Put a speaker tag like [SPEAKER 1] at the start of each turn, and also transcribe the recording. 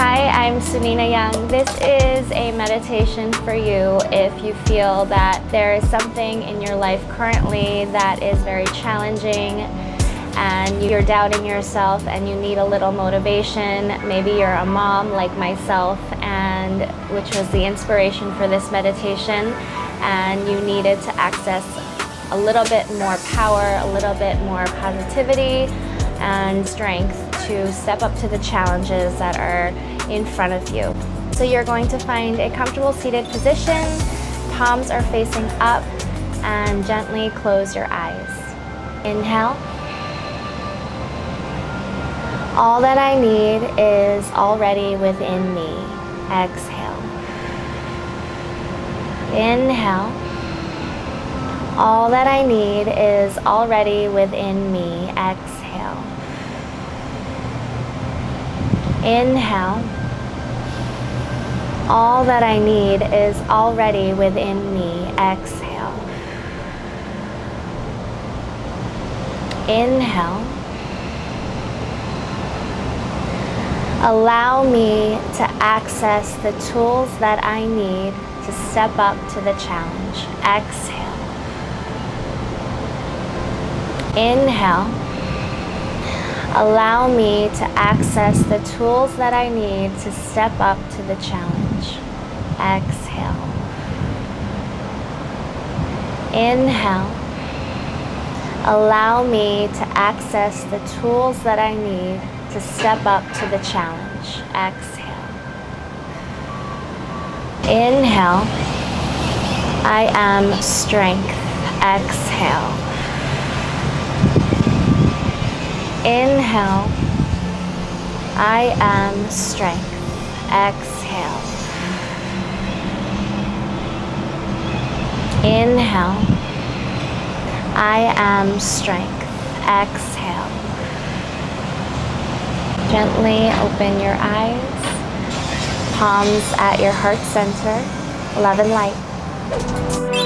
[SPEAKER 1] Hi, I'm Sunina Young. This is a meditation for you if you feel that there is something in your life currently that is very challenging and you're doubting yourself and you need a little motivation. Maybe you're a mom like myself, and which was the inspiration for this meditation, and you needed to access a little bit more power, a little bit more positivity and strength to step up to the challenges that are in front of you. So you're going to find a comfortable seated position, palms are facing up, and gently close your eyes. Inhale. All that I need is already within me. Exhale. Inhale. All that I need is already within me. Exhale. Inhale. All that I need is already within me. Exhale. Inhale. Allow me to access the tools that I need to step up to the challenge. Exhale. Inhale. Allow me to access the tools that I need to step up to the challenge. Exhale. Inhale. Allow me to access the tools that I need to step up to the challenge. Exhale. Inhale. I am strength. Exhale. Inhale. I am strength. Exhale. Inhale. I am strength. Exhale. Gently open your eyes. Palms at your heart center. Love and light.